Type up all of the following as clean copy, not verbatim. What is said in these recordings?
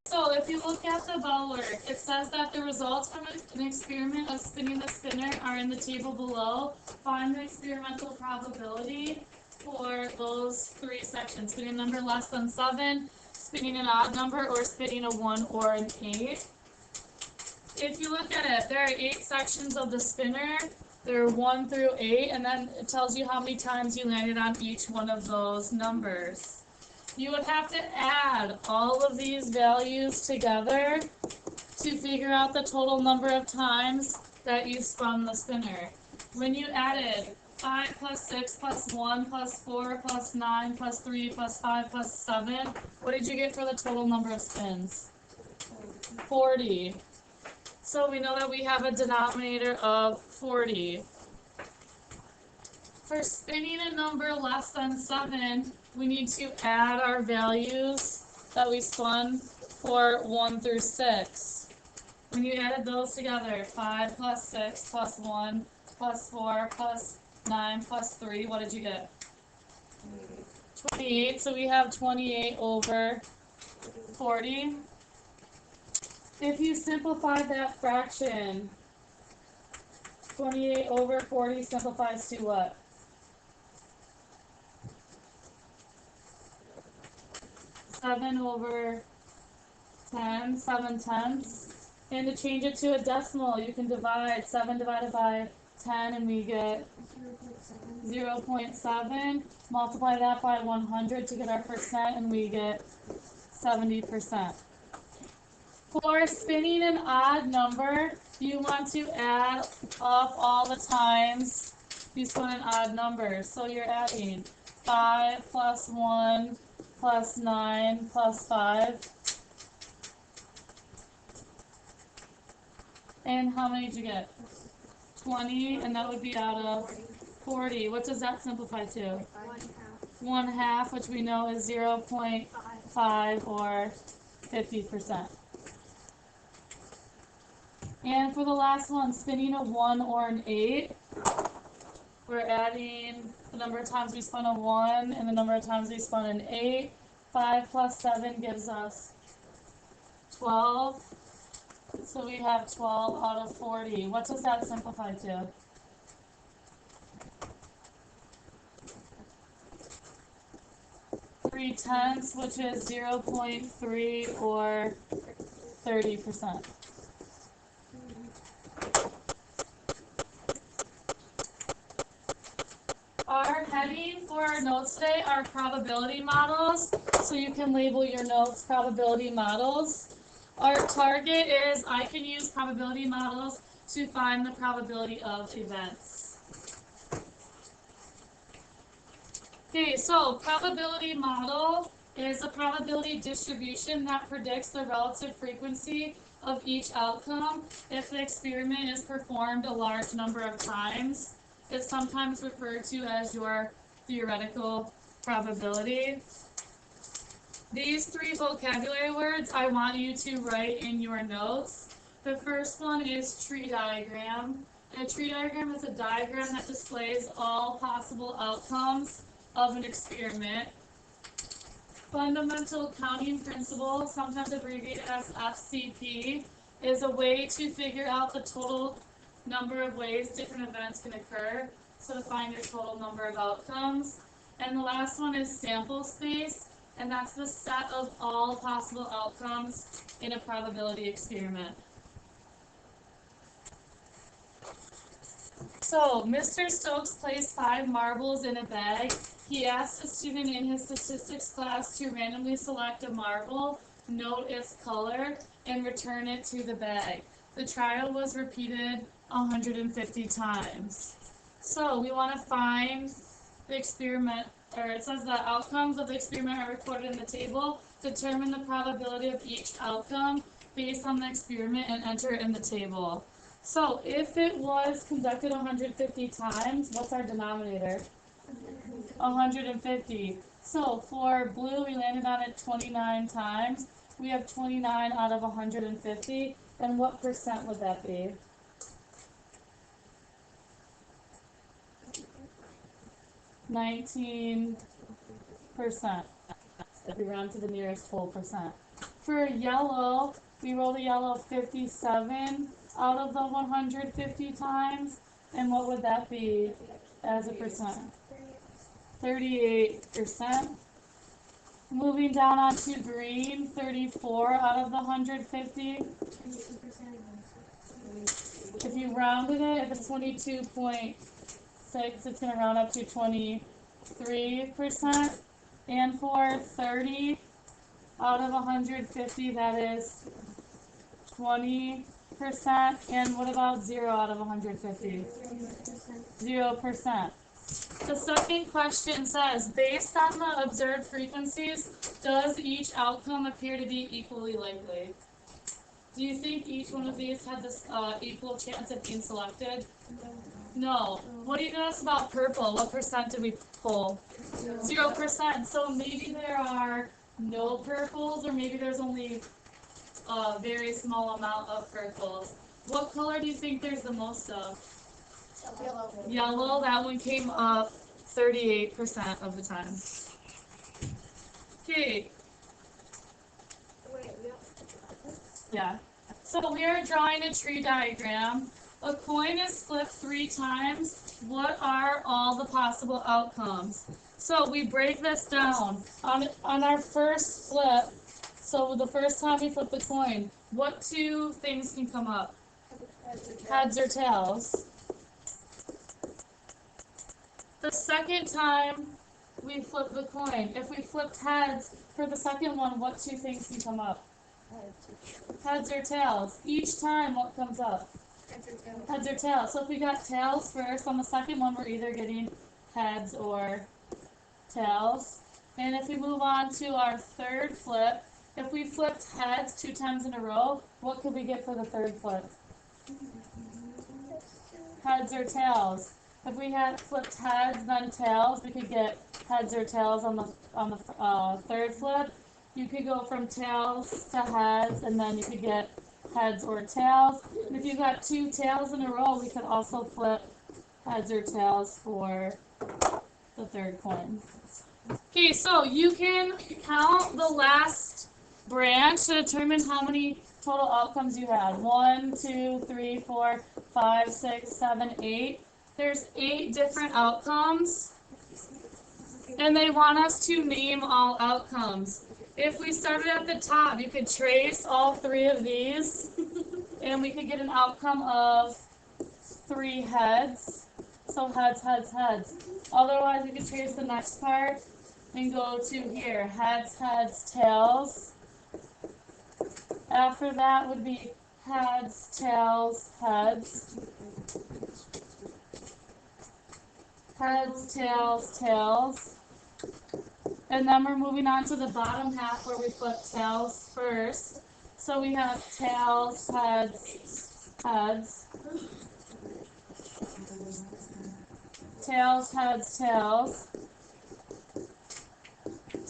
So if you look at the bell work, it says that the results from an experiment of spinning the spinner are in the table below. Find the experimental probability for those three sections: spinning a number less than 7, spinning an odd number, or spinning a 1 or an 8. If you look at it, there are 8 sections of the spinner. There are 1 through 8, and then it tells you how many times you landed on each one of those numbers. You would have to add all of these values together to figure out the total number of times that you spun the spinner. When you added 5 plus 6 plus 1 plus 4 plus 9 plus 3 plus 5 plus 7, what did you get for the total number of spins? 40. So we know that we have a denominator of 40. For spinning a number less than 7, we need to add our values that we spun for 1 through 6. When you added those together, 5 plus 6 plus 1 plus 4 plus 9 plus 3, what did you get? 28. So we have 28 over 40. If you simplify that fraction, 28 over 40 simplifies to what? 7 over 10, 7 tenths. And to change it to a decimal, you can divide 7 divided by 10 and we get 0.7. Multiply that by 100 to get our percent and we get 70%. For spinning an odd number, you want to add up all the times you spun an odd number. So you're adding 5 plus 1 plus 9 plus 5. And how many did you get? 20, and that would be out of 40. What does that simplify to? 1/2, which we know is 0.5 or 50%. And for the last one, spinning a 1 or an 8, we're adding the number of times we spun a 1 and the number of times we spun an 8. 5 plus 7 gives us 12. So we have 12 out of 40. What does that simplify to? 3/10, which is 0.3 or 30%. Our heading for our notes today are probability models, so you can label your notes probability models. Our target is I can use probability models to find the probability of events. Okay, so probability model is a probability distribution that predicts the relative frequency of each outcome if the experiment is performed a large number of times. It's sometimes referred to as your theoretical probability. These 3 vocabulary words I want you to write in your notes. The first one is tree diagram. A tree diagram is a diagram that displays all possible outcomes of an experiment. Fundamental counting principle, sometimes abbreviated as FCP, is a way to figure out the total number of ways different events can occur, so to find your total number of outcomes. And the last one is sample space, and that's the set of all possible outcomes in a probability experiment. So, Mr. Stokes placed 5 marbles in a bag. He asked a student in his statistics class to randomly select a marble, note its color, and return it to the bag. The trial was repeated 150 times. So we want to find the experiment, or it says the outcomes of the experiment are recorded in the table. Determine the probability of each outcome based on the experiment and enter it in the table. So if it was conducted 150 times, what's our denominator? 150. So for blue, we landed on it 29 times. We have 29 out of 150. Then what percent would that be? 19%, if we round to the nearest whole percent. For yellow, we rolled a yellow 57 out of the 150 times. And what would that be as a percent? 38%. Moving down onto green, 34 out of the 150. If you rounded it, if it's 22.6, it's going to round up to 23%. And for 30 out of 150, that is 20%. And what about 0 out of 150? 0%. The second question says, based on the observed frequencies, does each outcome appear to be equally likely? Do you think each one of these had this equal chance of being selected? No. What do you notice about purple? What percent did we pull? 0%. So maybe there are no purples, or maybe there's only a very small amount of purples. What color do you think there's the most of? Yellow. Yellow. That one came up 38% of the time. Okay. Yeah. So we are drawing a tree diagram. A coin is flipped 3 times. What are all the possible outcomes? So we break this down. On our first flip, so the first time we flip the coin, what 2 things can come up? Heads or tails. The second time we flip the coin, if we flipped heads, for the second one, what 2 things can come up? Heads or tails. Each time, what comes up? Heads or tails. So if we got tails first, on the second one, we're either getting heads or tails. And if we move on to our third flip, if we flipped heads 2 times in a row, what could we get for the third flip? Heads or tails. If we had flipped heads, then tails, we could get heads or tails on the third flip. You could go from tails to heads, and then you could get heads or tails. And if you got 2 tails in a row, we could also flip heads or tails for the third coin. Okay, so you can count the last branch to determine how many total outcomes you had. 1, 2, 3, 4, 5, 6, 7, 8. There's 8 different outcomes, and they want us to name all outcomes. If we started at the top, you could trace all 3 of these, and we could get an outcome of 3 heads. So heads, heads, heads. Otherwise, we could trace the next part and go to here. Heads, heads, tails. After that would be heads, tails, heads. Heads, tails, tails. And then we're moving on to the bottom half where we flip tails first. So we have tails, heads, heads. Tails, heads, tails.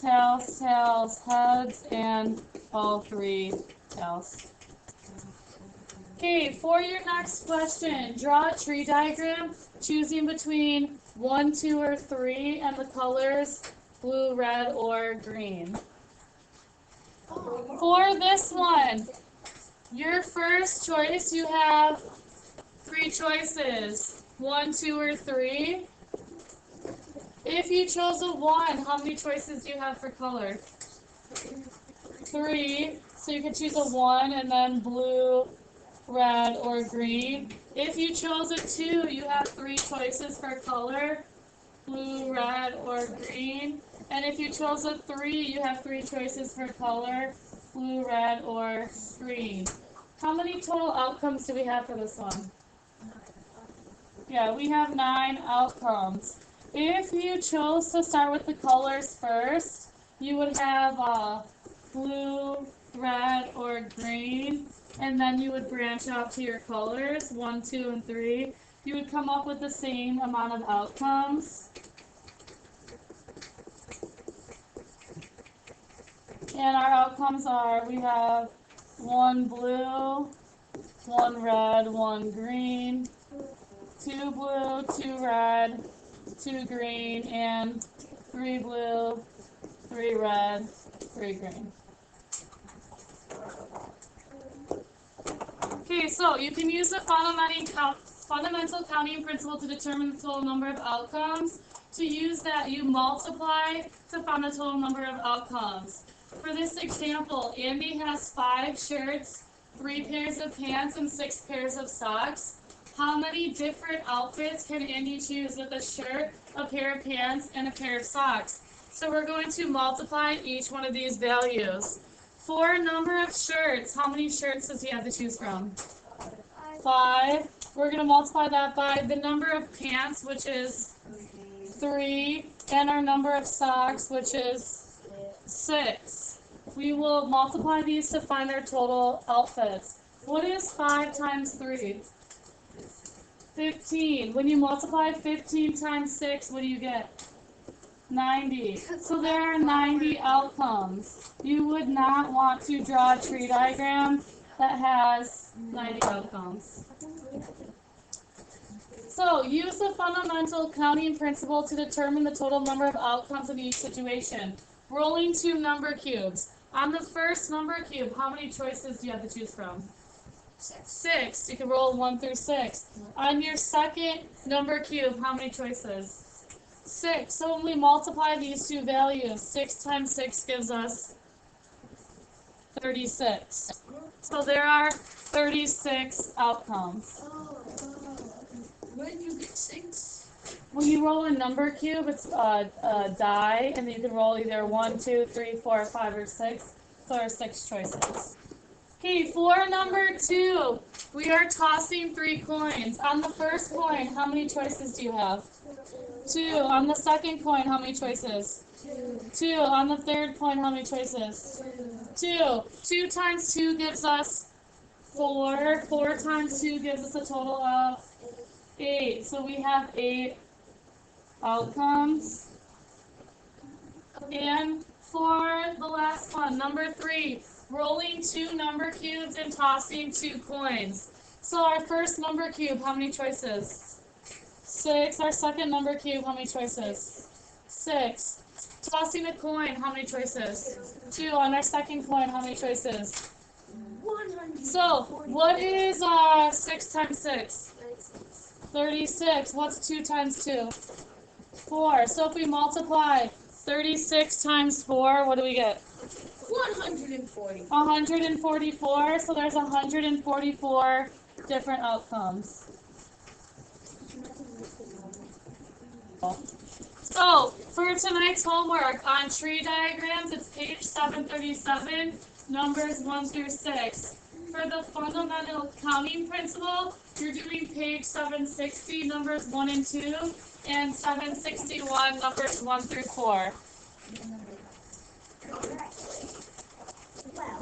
Tails, tails, heads, and all 3 tails. Okay, for your next question, draw a tree diagram choosing between 1, 2, or 3 and the colors blue, red, or green. For this one, your first choice, you have 3 choices, 1, 2, or 3. If you chose a 1, how many choices do you have for color? 3, so you could choose a 1 and then blue, red, or green. If you chose a 2, you have 3 choices for color, blue, red, or green. And if you chose a 3, you have 3 choices for color, blue, red, or green. How many total outcomes do we have for this one? Yeah, we have 9 outcomes. If you chose to start with the colors first, you would have blue, red, or green, and then you would branch out to your colors, 1, 2, and 3. You would come up with the same amount of outcomes. And our outcomes are, we have 1 blue, 1 red, 1 green, 2 blue, 2 red, 2 green, and 3 blue, 3 red, 3 green. Okay, so you can use the fundamental counting principle to determine the total number of outcomes. To use that, you multiply to find the total number of outcomes. For this example, Andy has 5 shirts, 3 pairs of pants, and 6 pairs of socks. How many different outfits can Andy choose with a shirt, a pair of pants, and a pair of socks? So we're going to multiply each one of these values. For number of shirts, how many shirts does he have to choose from? 5. We're going to multiply that by the number of pants, which is 3, and our number of socks, which is 6. We will multiply these to find their total outfits. What is 5 times 3? 15. When you multiply 15 times 6, what do you get? 90. So there are 90 outcomes. You would not want to draw a tree diagram that has 90 outcomes. So use the fundamental counting principle to determine the total number of outcomes in each situation. Rolling 2 number cubes. On the first number cube, how many choices do you have to choose from? 6. You can roll 1 through 6. On your second number cube, how many choices? 6. So when we multiply these two values, 6 times 6 gives us 36. So there are 36 outcomes. Where did you get 6? When you roll a number cube, it's a die, and you can roll either 1, 2, 3, 4, 5, or 6. So there are 6 choices. Okay, for number 2, we are tossing 3 coins. On the first coin, how many choices do you have? 2. On the second coin, how many choices? 2. On the third coin, how many choices? 2. 2 times 2 gives us 4. 4 times 2 gives us a total of 8. So we have 8 outcomes. And for the last one, number 3, rolling 2 number cubes and tossing 2 coins. So our first number cube, how many choices? 6. Our second number cube, how many choices? 6. Tossing a coin, how many choices? 2. On our second coin, how many choices? 100. So what is 6 times 6? 36. What's 2 times 2? 4. So if we multiply 36 times 4, what do we get? 140. 144. So there's 144 different outcomes. So for tonight's homework on tree diagrams, it's page 737, numbers 1 through 6. For the fundamental counting principle, you're doing page 760, numbers 1 and 2, and 761, numbers 1 through 4.